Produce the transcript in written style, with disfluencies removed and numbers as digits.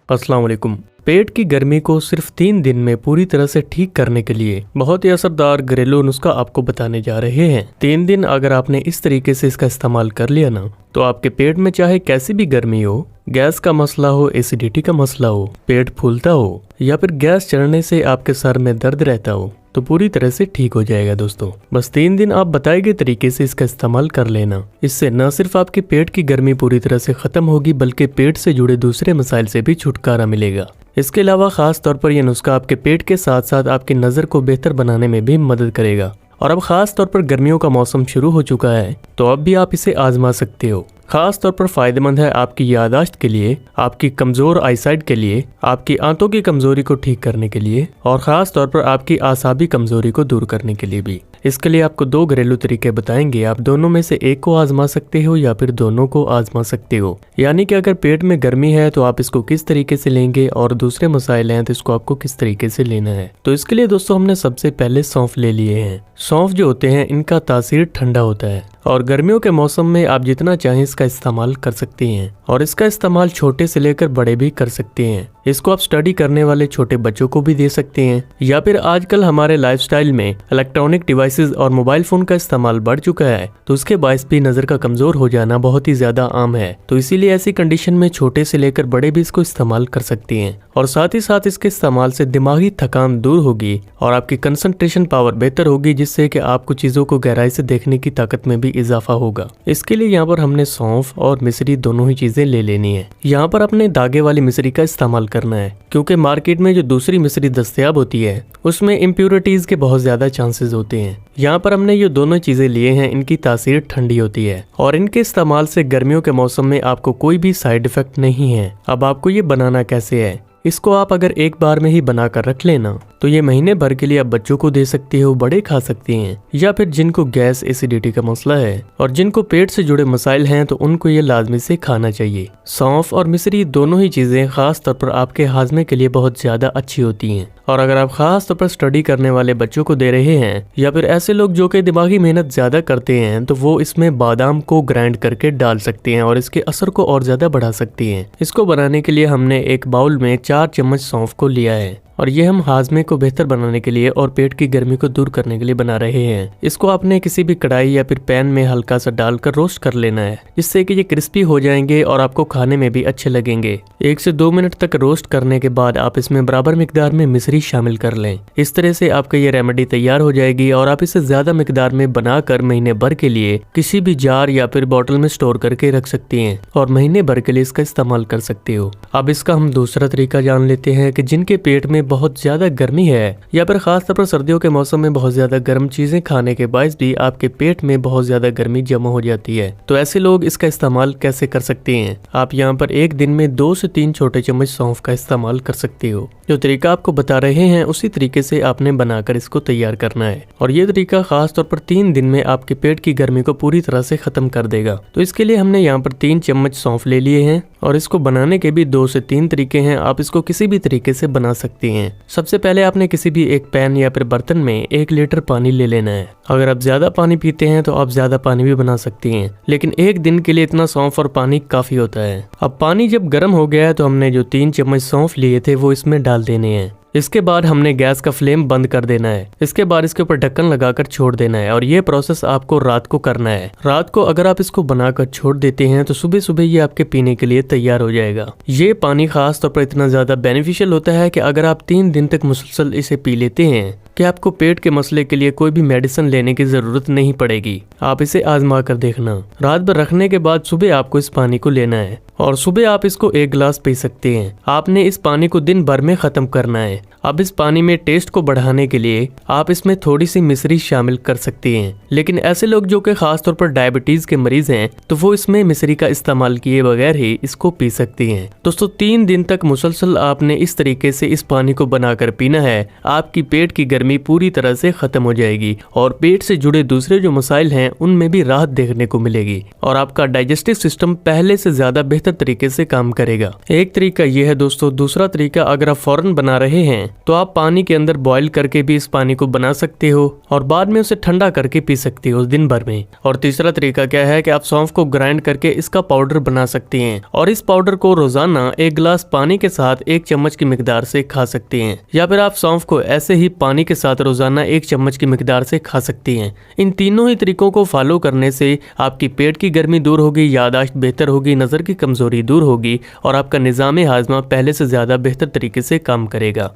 अस्सलाम वालेकुम। पेट की गर्मी को सिर्फ 3 दिन में पूरी तरह से ठीक करने के लिए बहुत ही असरदार घरेलू नुस्खा आपको बताने जा रहे हैं। 3 दिन अगर आपने इस तरीके से इसका इस्तेमाल कर लिया ना, तो आपके पेट में चाहे कैसी भी गर्मी हो, गैस का मसला हो, एसिडिटी का मसला हो, पेट फूलता हो या फिर गैस चढ़ने से आपके सर में दर्द रहता हो, तो पूरी तरह से ठीक हो जाएगा दोस्तों। बस 3 दिन आप बताए गए तरीके से इसका इस्तेमाल कर लेना। इससे न सिर्फ आपके पेट की गर्मी पूरी तरह से खत्म होगी, बल्कि पेट से जुड़े दूसरे मसाइल से भी छुटकारा मिलेगा। इसके अलावा खास तौर पर यह नुस्खा आपके पेट के साथ साथ आपकी नज़र को बेहतर बनाने में भी मदद करेगा। और अब खास तौर पर गर्मियों का मौसम शुरू हो चुका है, तो अब भी आप इसे आजमा सकते हो। खास तौर पर फायदेमंद है आपकी याददाश्त के लिए, आपकी कमजोर आईसाइट के लिए, आपकी आंतों की कमजोरी को ठीक करने के लिए और खास तौर पर आपकी आसाबी कमजोरी को दूर करने के लिए भी। इसके लिए आपको 2 घरेलू तरीके बताएंगे। आप दोनों में से एक को आजमा सकते हो या फिर दोनों को आजमा सकते हो। यानी कि अगर पेट में गर्मी है तो आप इसको किस तरीके से लेंगे और दूसरे मसाइल हैं तो इसको आपको किस तरीके से लेना है। तो इसके लिए दोस्तों हमने सबसे पहले सौंफ ले लिए हैं। सौंफ जो होते हैं इनका तासीर ठंडा होता है और गर्मियों के मौसम में आप जितना चाहें इसका इस्तेमाल कर सकते हैं और इसका इस्तेमाल छोटे से लेकर बड़े भी कर सकते हैं। इसको आप स्टडी करने वाले छोटे बच्चों को भी दे सकते हैं या फिर आजकल हमारे लाइफस्टाइल में इलेक्ट्रॉनिक डिवाइसेस और मोबाइल फोन का इस्तेमाल बढ़ चुका है, तो उसके बायस भी नजर का कमजोर हो जाना बहुत ही ज्यादा आम है। तो इसीलिए ऐसी कंडीशन में छोटे से लेकर बड़े भी इसको इस्तेमाल कर सकते हैं और साथ ही साथ इसके इस्तेमाल से दिमागी थकान दूर होगी और आपकी कंसंट्रेशन पावर बेहतर होगी, जिससे कि आपको चीजों को गहराई से देखने की ताकत में भी इजाफा होगा। इसके लिए यहाँ पर हमने सौंफ और मिश्री दोनों ही चीजें ले लेनी है। यहाँ पर अपने धागे वाली मिश्री का इस्तेमाल करना है, क्योंकि मार्केट में जो दूसरी मिश्री दस्तयाब होती है उसमें इम्प्योरिटीज के बहुत ज्यादा चांसेस होते हैं। यहाँ पर हमने ये दोनों चीजें लिए हैं, इनकी तासीर ठंडी होती है और इनके इस्तेमाल से गर्मियों के मौसम में आपको कोई भी साइड इफेक्ट नहीं है। अब आपको ये बनाना कैसे है, इसको आप अगर एक बार में ही बनाकर रख लेना तो ये महीने भर के लिए आप बच्चों को दे सकते हो, बड़े खा सकते हैं या फिर जिनको गैस एसिडिटी का मसला है और जिनको पेट से जुड़े मसाइल हैं तो उनको ये लाजमी से खाना चाहिए। सौंफ और मिश्री दोनों ही चीजें खास तौर पर आपके हाजमे के लिए बहुत ज्यादा अच्छी होती हैं और अगर आप खास तौर पर स्टडी करने वाले बच्चों को दे रहे हैं या फिर ऐसे लोग जो कि दिमागी मेहनत ज्यादा करते हैं, तो वो इसमें बादाम को ग्राइंड करके डाल सकते हैं और इसके असर को और ज्यादा बढ़ा सकते हैं। इसको बनाने के लिए हमने एक बाउल में 4 चम्मच सौंफ को लिया है और ये हम हाजमे को बेहतर बनाने के लिए और पेट की गर्मी को दूर करने के लिए बना रहे हैं। इसको आपने किसी भी कढ़ाई या फिर पैन में हल्का सा डालकर रोस्ट कर लेना है, जिससे कि ये क्रिस्पी हो जाएंगे और आपको खाने में भी अच्छे लगेंगे। 1 से 2 मिनट तक रोस्ट करने के बाद आप इसमें बराबर मिकदार में मिश्री शामिल कर लें। इस तरह से आपका ये रेमेडी तैयार हो जाएगी और आप इसे ज्यादा मिकदार में बनाकर महीने भर के लिए किसी भी जार या फिर बोतल में स्टोर करके रख सकते हैं और महीने भर के लिए इसका इस्तेमाल कर सकते हो। अब इसका हम दूसरा तरीका जान लेते हैं कि जिनके पेट में बहुत ज्यादा गर्मी है या फिर खास तौर पर सर्दियों के मौसम में बहुत ज्यादा गर्म चीजें खाने के बायस भी आपके पेट में बहुत ज्यादा गर्मी जमा हो जाती है, तो ऐसे लोग इसका इस्तेमाल कैसे कर सकते हैं। आप यहाँ पर एक दिन में 2 से 3 छोटे चम्मच सौंफ का इस्तेमाल कर सकते हो। जो तरीका आपको बता रहे हैं उसी तरीके से आपने बनाकर इसको तैयार करना है और ये तरीका खास तौर पर 3 दिन में आपके पेट की गर्मी को पूरी तरह से खत्म कर देगा। तो इसके लिए हमने यहाँ पर 3 चम्मच सौंफ ले लिए हैं और इसको बनाने के भी 2 से 3 तरीके हैं। आप इसको किसी भी तरीके से बना सकते हैं। सबसे पहले आपने किसी भी एक पैन या फिर बर्तन में 1 लीटर पानी ले लेना है। अगर आप ज्यादा पानी पीते हैं तो आप ज्यादा पानी भी बना सकते हैं, लेकिन एक दिन के लिए इतना सौंफ और पानी काफी होता है। अब पानी जब गर्म हो गया है तो हमने जो 3 चम्मच सौंफ लिए थे वो इसमें डाल देने हैं। इसके बाद हमने गैस का फ्लेम बंद कर देना है। इसके बाद इसके ऊपर ढक्कन लगाकर छोड़ देना है और ये प्रोसेस आपको रात को करना है। रात को अगर आप इसको बनाकर छोड़ देते हैं तो सुबह सुबह ये आपके पीने के लिए तैयार हो जाएगा। ये पानी खास तौर पर इतना ज्यादा बेनिफिशियल होता है कि अगर आप 3 दिन तक मुसलसल इसे पी लेते हैं कि आपको पेट के मसले के लिए कोई भी मेडिसिन लेने की जरूरत नहीं पड़ेगी। आप इसे आजमा कर देखना। रात भर रखने के बाद सुबह आपको इस पानी को लेना है और सुबह आप इसको 1 गिलास पी सकते हैं। आपने इस पानी को दिन भर में खत्म करना है। अब इस पानी में टेस्ट को बढ़ाने के लिए आप इसमें थोड़ी सी मिश्री शामिल कर सकते हैं, लेकिन ऐसे लोग जो कि खास तौर पर डायबिटीज के मरीज हैं तो वो इसमें मिश्री का इस्तेमाल किए बगैर ही इसको पी सकते हैं। दोस्तों 3 दिन तक मुसलसल आपने इस तरीके से इस पानी को बनाकर पीना है। आपकी पेट की गर्मी गर्मी पूरी तरह से खत्म हो जाएगी और पेट से जुड़े दूसरे जो मसाइल हैं उनमें भी राहत देखने को मिलेगी और आपका डाइजेस्टिव सिस्टम पहले से ज्यादा बेहतर तरीके से काम करेगा। एक तरीका ये है दोस्तों। दूसरा तरीका, अगर आप फौरन बना रहे हैं तो आप पानी के अंदर बॉईल करके भी इस पानी को बना सकते हो और बाद में उसे ठंडा करके पी सकते हो दिन भर में। और तीसरा तरीका क्या है कि आप सौंफ को ग्राइंड करके इसका पाउडर बना सकते हैं और इस पाउडर को रोजाना 1 गिलास पानी के साथ 1 चम्मच की मिकदार से खा सकते हैं, या फिर आप सौंफ को ऐसे ही पानी के साथ रोजाना 1 चम्मच की मिकदार से खा सकते हैं। इन तीनों ही तरीकों को फॉलो करने से आपकी पेट की गर्मी दूर होगी, याददाश्त बेहतर होगी, नजर की कमजोरी दूर होगी और आपका निजाम हाजमा पहले से ज्यादा बेहतर तरीके से काम करेगा।